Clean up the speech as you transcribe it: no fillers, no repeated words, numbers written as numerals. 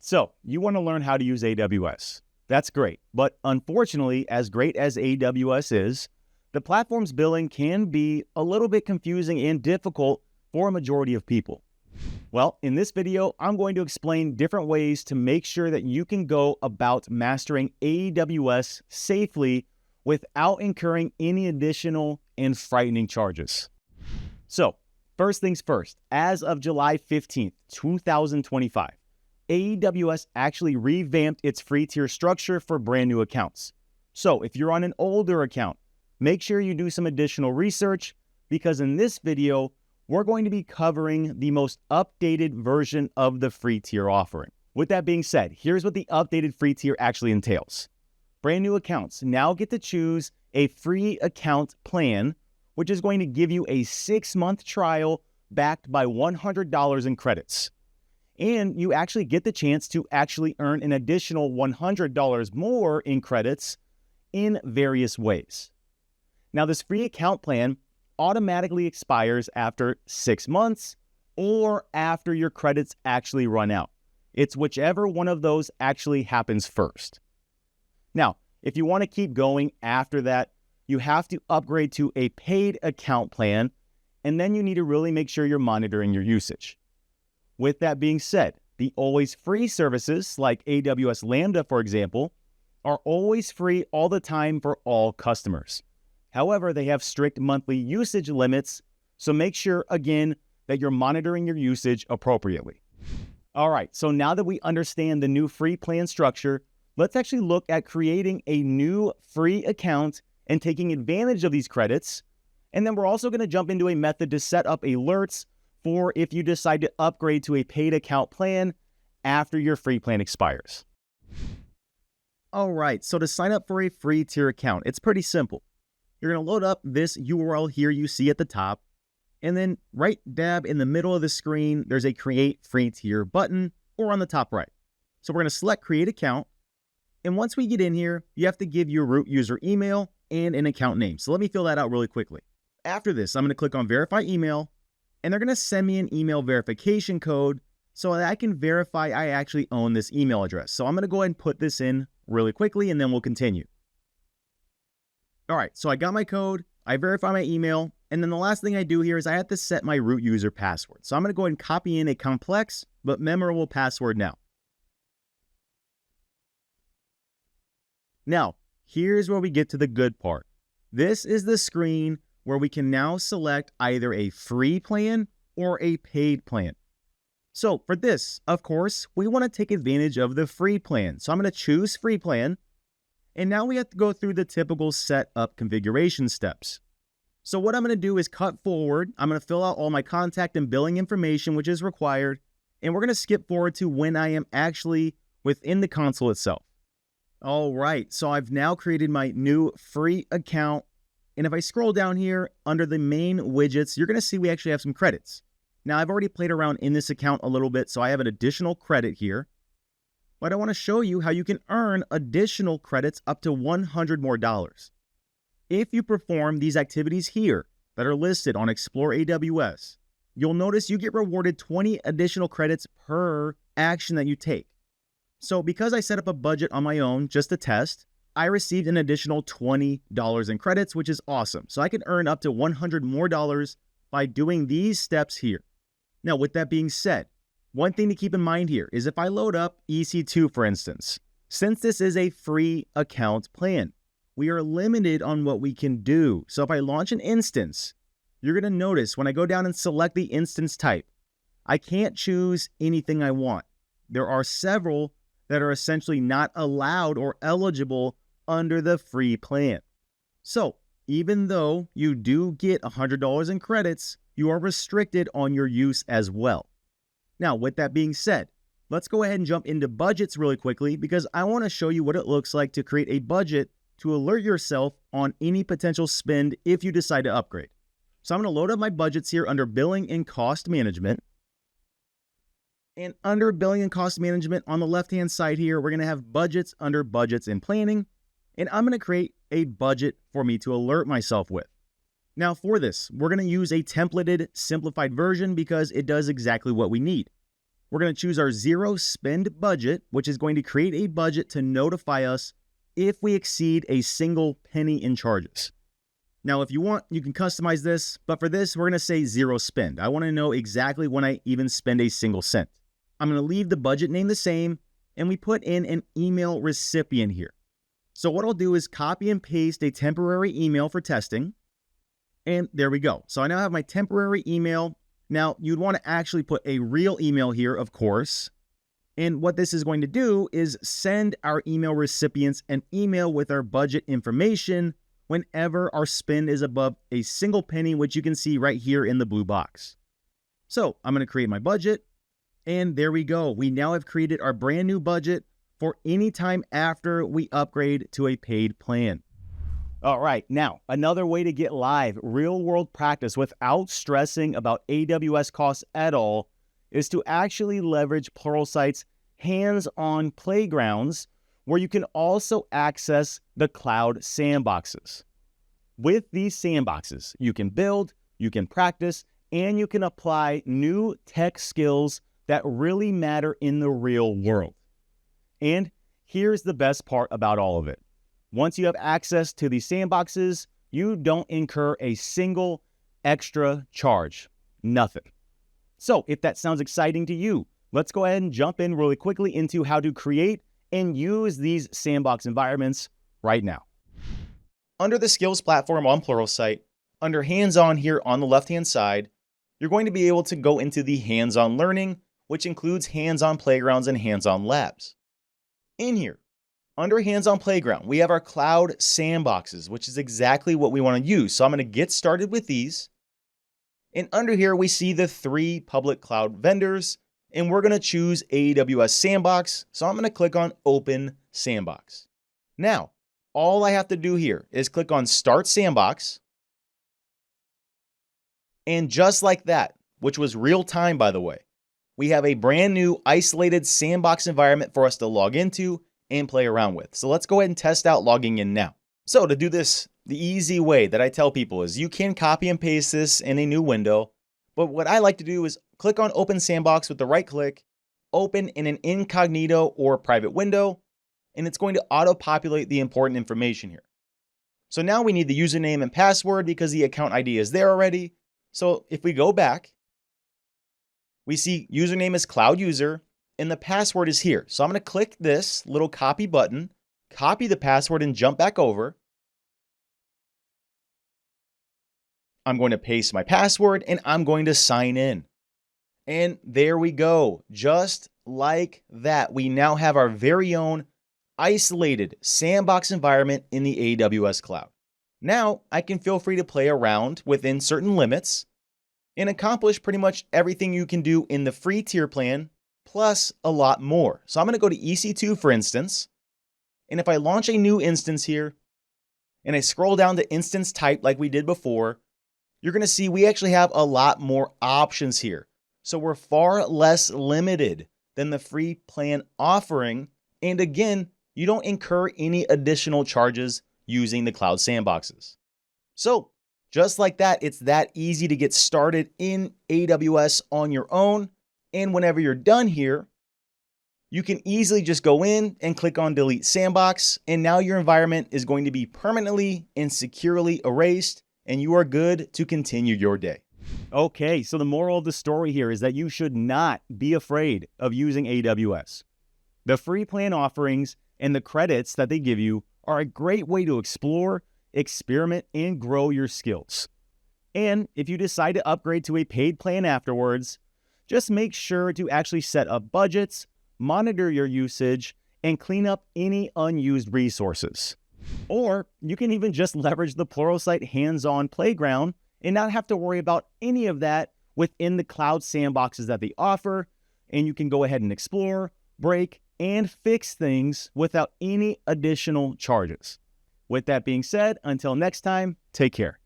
So you want to learn how to use AWS. That's great. But unfortunately, as great as AWS is, the platform's billing can be a little bit confusing and difficult for a majority of people. Well, in this video, I'm going to explain different ways to make sure that you can go about mastering AWS safely without incurring any additional and frightening charges. So, first things first, as of July 15th, 2025, AWS actually revamped its free tier structure for brand new accounts. So if you're on an older account, make sure you do some additional research because in this video, we're going to be covering the most updated version of the free tier offering. With that being said, here's what the updated free tier actually entails. Brand new accounts now get to choose a free account plan, which is going to give you a 6-month trial backed by $100 in credits. And you actually get the chance to actually earn an additional $100 more in credits in various ways. Now, this free account plan automatically expires after 6 months or after your credits actually run out. It's whichever one of those actually happens first. Now, if you want to keep going after that, you have to upgrade to a paid account plan, and then you need to really make sure you're monitoring your usage. With that being said, the always free services like AWS Lambda, for example, are always free all the time for all customers. However, they have strict monthly usage limits, so make sure, again, that you're monitoring your usage appropriately. All right, so now that we understand the new free plan structure, let's actually look at creating a new free account and taking advantage of these credits. And then we're also going to jump into a method to set up alerts for if you decide to upgrade to a paid account plan after your free plan expires. All right, so to sign up for a free tier account, it's pretty simple. You're going to load up this URL here you see at the top, and then right dab in the middle of the screen, there's a Create Free Tier button, or on the top right. So we're going to select Create Account, and once we get in here, you have to give your root user email and an account name. So let me fill that out really quickly. After this, I'm going to click on Verify Email, and they're going to send me an email verification code so that I can verify I actually own this email address. So I'm going to go ahead and put this in really quickly, and then we'll continue. All right, so I got my code, I verify my email, and then the last thing I do here is I have to set my root user password. So I'm going to go ahead and copy in a complex but memorable password now. Now, here's where we get to the good part. This is the screen where we can now select either a free plan or a paid plan. So for this, of course, we want to take advantage of the free plan. So I'm going to choose free plan. And now we have to go through the typical setup configuration steps. So what I'm going to do is cut forward. I'm going to fill out all my contact and billing information, which is required. And we're going to skip forward to when I am actually within the console itself. All right, so I've now created my new free account. And if I scroll down here under the main widgets, you're going to see we actually have some credits. Now, I've already played around in this account a little bit, so I have an additional credit here. But I want to show you how you can earn additional credits up to $100 more. If you perform these activities here that are listed on Explore AWS, you'll notice you get rewarded 20 additional credits per action that you take. So because I set up a budget on my own just to test, I received an additional $20 in credits, which is awesome. So I can earn up to $100 more by doing these steps here. Now, with that being said, one thing to keep in mind here is if I load up EC2, for instance, since this is a free account plan, we are limited on what we can do. So if I launch an instance, you're going to notice when I go down and select the instance type, I can't choose anything I want. There are several that are essentially not allowed or eligible under the free plan. So even though you do get $100 in credits, you are restricted on your use as well. Now, with that being said, let's go ahead and jump into budgets really quickly because I want to show you what it looks like to create a budget to alert yourself on any potential spend if you decide to upgrade. So I'm going to load up my budgets here under Billing and Cost Management. And under Billing and Cost Management on the left-hand side here, we're going to have budgets under Budgets and Planning. And I'm going to create a budget for me to alert myself with. Now for this, we're going to use a templated, simplified version because it does exactly what we need. we're going to choose our zero spend budget, which is going to create a budget to notify us if we exceed a single penny in charges. Now, if you want, you can customize this, but for this, we're going to say zero spend. I want to know exactly when I even spend a single cent. I'm going to leave the budget name the same, and we put in an email recipient here. So what I'll do is copy and paste a temporary email for testing, and there we go. So I now have my temporary email. Now, you'd want to actually put a real email here, of course. And what this is going to do is send our email recipients an email with our budget information whenever our spend is above a single penny, which you can see right here in the blue box. So I'm going to create my budget, and there we go. We now have created our brand new budget for any time after we upgrade to a paid plan. All right, now another way to get live real-world practice without stressing about AWS costs at all is to actually leverage Pluralsight's hands-on playgrounds, where you can also access the cloud sandboxes. With these sandboxes, you can build, you can practice, and you can apply new tech skills that really matter in the real world. And here's the best part about all of it. Once you have access to these sandboxes, you don't incur a single extra charge. Nothing. So if that sounds exciting to you, let's go ahead and jump in really quickly into how to create and use these sandbox environments right now. Under the skills platform on Pluralsight, under hands-on here on the left-hand side, you're going to be able to go into the hands-on learning, which includes hands-on playgrounds and hands-on labs. In here, under hands-on playground, we have our cloud sandboxes, which is exactly what we want to use. So I'm going to get started with these. And under here, we see the 3 public cloud vendors, and we're going to choose AWS Sandbox. So I'm going to click on Open Sandbox. Now, all I have to do here is click on Start Sandbox. And just like that, which was real time, by the way, we have a brand new isolated sandbox environment for us to log into and play around with. So let's go ahead and test out logging in now. So to do this, the easy way that I tell people is you can copy and paste this in a new window. But what I like to do is click on Open Sandbox with the right click, open in an incognito or private window, and it's going to auto-populate the important information here. So now we need the username and password because the account ID is there already. So if we go back, we see username is cloud user and the password is here. So I'm going to click this little copy button, copy the password and jump back over. I'm going to paste my password and I'm going to sign in. And there we go. Just like that, we now have our very own isolated sandbox environment in the AWS cloud. Now I can feel free to play around within certain limits and accomplish pretty much everything you can do in the free tier plan, plus a lot more. So I'm going to go to EC2, for instance. And if I launch a new instance here and I scroll down to instance type like we did before, you're going to see we actually have a lot more options here. So we're far less limited than the free plan offering. And again, you don't incur any additional charges using the cloud sandboxes. So just like that, it's that easy to get started in AWS on your own. And whenever you're done here, you can easily just go in and click on Delete Sandbox. And now your environment is going to be permanently and securely erased, and you are good to continue your day. Okay, so the moral of the story here is that you should not be afraid of using AWS. The free plan offerings and the credits that they give you are a great way to explore, experiment, and grow your skills. And if you decide to upgrade to a paid plan afterwards, just make sure to actually set up budgets, monitor your usage, and clean up any unused resources. Or you can even just leverage the Pluralsight hands-on playground and not have to worry about any of that within the cloud sandboxes that they offer, and you can go ahead and explore, break, and fix things without any additional charges. With that being said, until next time, take care.